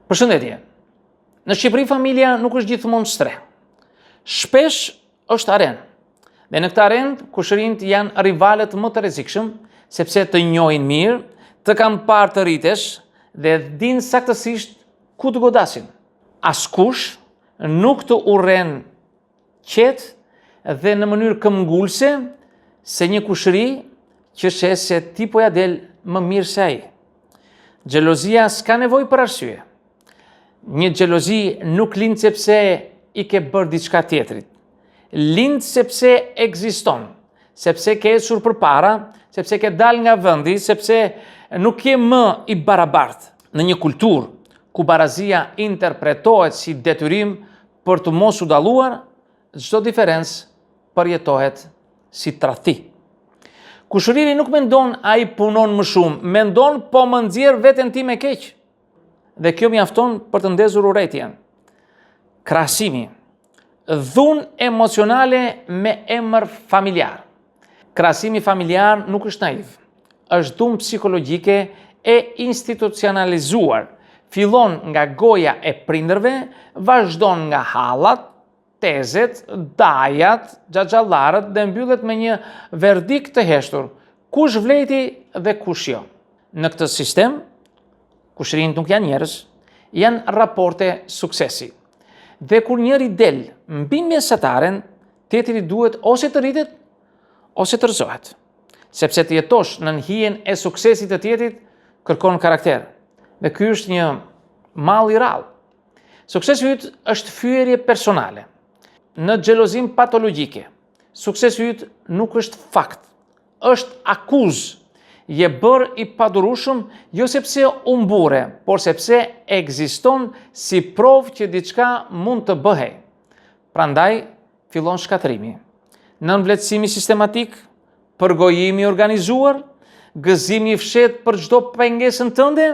Përshëndetje. Në Shqipëri familja nuk është gjithmonë shtre. Shpesh është arenë. Dhe në këtë arenë kushërinjt janë rivalët më të rrezikshëm, sepse të njohin mirë, të kanë parë të rritesh dhe dinë saktësisht ku të godasin. Askush nuk të urren qetë dhe në mënyrë këmbgulse se një kushëri që shes se ti po ja del më mirë se ai. Xhelozia s'ka nevojë për arsye. Një xhelozi nuk lind sepse i ke bërë diçka tjetrit. Lind sepse ekziston, sepse ke ecur përpara, sepse ke dal nga vendi, sepse nuk je më i barabartë. Në një kulturë ku barazia interpretohet si detyrim për të mos u dalluar, çdo diferencë përjetohet si tradhti. Kushëriri nuk mendon ai punon më shumë, mendon po më nxjerr veten time keq. Dhe kjo mjafton për të ndezur urrëtien. Krahasimi. Dhunë emocionale me emër familjar. Krahasimi familjar nuk është naiv. Është dhunë psikologjike e institucionalizuar. Fillon nga goja e prindërve, vazhdon nga hallat, tezet, dajat, xhaxhallarët dhe mbyllet me një verdikt të heshtur. Kush vleti dhe kush jo. Në këtë sistem, kushërinjt nuk janë njerëz, janë raporte suksesi. Dhe kur njëri del mbi mesataren, tjetri duhet ose të rritet, ose të rrëzohet. Sepse të jetosh në hijen e suksesit të tjetrit, kërkon karakter. Dhe ky është një mall i rrallë. Suksesi yt është fyerje personale. Në xhelozim patologjike, suksesi yt nuk është fakt, është akuzë. Je bërë i padurueshëm jo sepse u mbure, por sepse ekziston si provë që diçka mund të bëhej. Prandaj fillon shkatrimi. Nënvlerësimi sistematik, përgojimi i organizuar, gëzimi i fshehtë për çdo pengesën tënde,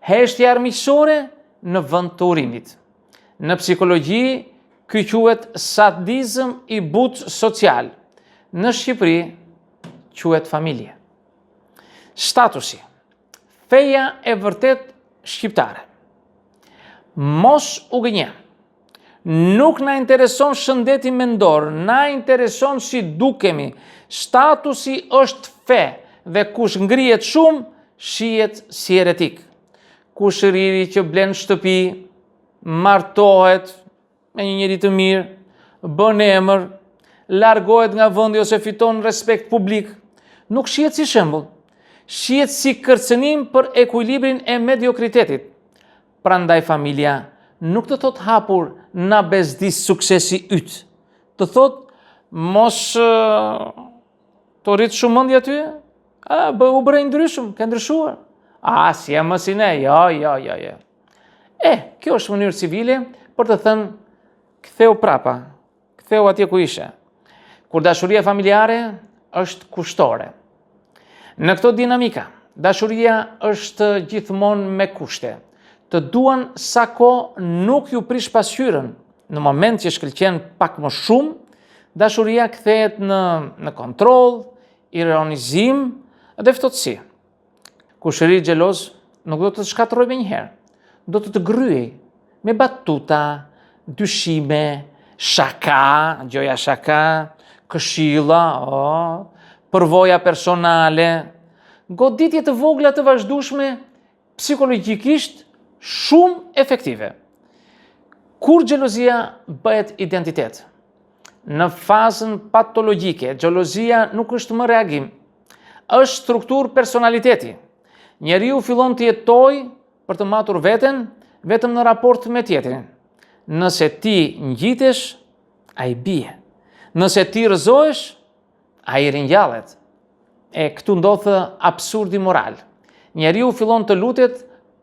heshtja armiqësore në vend të urimit. Në psikologji, ky quhet sadizëm i butë social. Në Shqipëri quhet familje. Statusi. Feja e vërtet shqiptare. Mos u gënje. Nuk na intereson shëndeti mendor, na intereson si dukemi. Statusi është fe dhe kush ngrihet shumë, shihet si heretik. Kushëriri që blen shtëpi, martohet me një njeri të mirë, bën emër, largohet nga vendi ose fiton respekt publik, nuk shihet si shembull. Shihet si kërcënim për ekuilibrin e mediokritetit. Prandaj familja nuk të thot hapur na bezdis suksesi yt. Të thot mos të rrit shumë mendja ty? U bëre ndryshëm, ke ndryshuar. Si jam më si ne, jo. Kjo është mënyrë civile për të thënë ktheu prapa, ktheu atje ku ishe. Kur dashuria familjare është kushtore. Në këto dinamika, dashuria është gjithmonë me kushte. Të duan sa kohë nuk ju prish pasqyrën. Në moment që shkëlqen pak më shumë, dashuria kthehet në kontroll, ironizim dhe ftohtësi. Kushëri xheloz nuk do të shkatërrojë menjëherë. Do të gryej me batuta, dyshime, shaka, gjoja shaka, këshilla, përvoja personale, goditje të vogla të vazhdueshme, psikologjikisht shumë efektive. Kur xhelozia bëhet identitet? Në fazën patologjike, xhelozia nuk është më reagim, është strukturë personaliteti. Njeriu fillon të jetojë për të matur veten vetëm në raport me tjetrin. Nëse ti ngjitesh, ai bie. Nëse ti rrëzohesh, ai ringjallet. Këtu ndodh absurdi moral. Njeriu fillon të lutet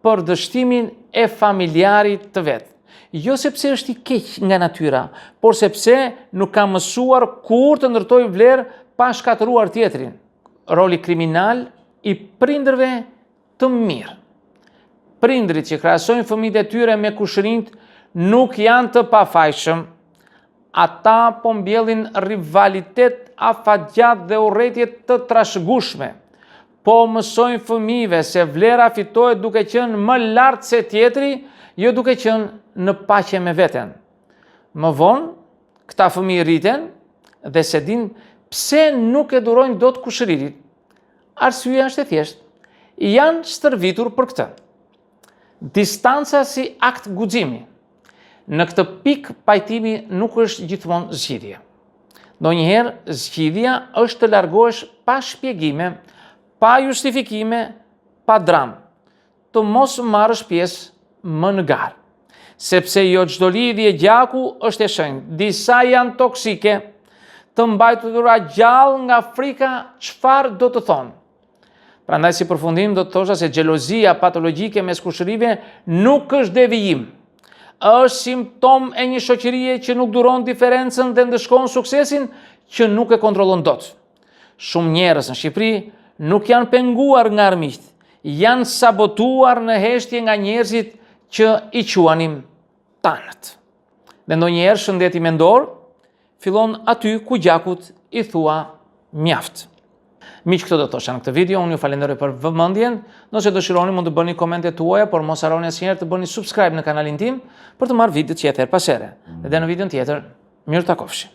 për dështimin e familjarit të vet. Jo sepse është i keq nga natyra, por sepse nuk ka mësuar kur të ndërtojë vlerë pa shkatëruar tjetrin. Roli kriminal i prindërve të mirë. Prindrit që krahasojnë fëmijët e tyre me kushërinjt nuk janë të pafajshëm. Ata po mbjellin rivalitet afatgjat dhe urrëtie të trashëgueshme. po mësojnë fëmijëve se vlera fitohet duke qenë më lartë se tjetri, jo duke qenë në paqe me veten. Më vonë, këta fëmijë rriten dhe se din pse nuk e durojnë dot kushëririt. Arsyeja është e thjeshtë. Janë stërvitur për këtë. Distanca si akt guximi. Në këtë pikë pajtimi nuk është gjithmonë zgjidhje. Ndonjëherë zgjidhja është të largohesh pa shpjegime, pa justifikime, pa dramë, të mos marrësh pjesë më në garë. Sepse jo çdo lidhje gjaku është e shenjtë, disa janë toksike, të mbajtura gjallë nga frika çfarë do të thonë. Prandaj si përfundim do të thosha se xhelozia patologjike mes kushërive nuk është devijim. Është simptom e një shoqërie që nuk duron diferencën dhe ndëshkon suksesin që nuk e kontrollon dot. Shumë njerëz në Shqipëri nuk janë penguar nga armiqt, janë sabotuar në heshtje nga njerëzit që i quanim tanët. Dhe ndonjëherë shëndeti mendor fillon aty ku gjakut i thua mjaft. Miq, këtë do të thosha në këtë video, unë ju falenderoj për vëmendjen. Nëse dëshironi mund të bëni komentet tuaja, por mos harroni asnjëherë të bëni subscribe në kanalin tim për të marrë video tjetër pas here. Dhe në videon tjetër, mirë takofshi.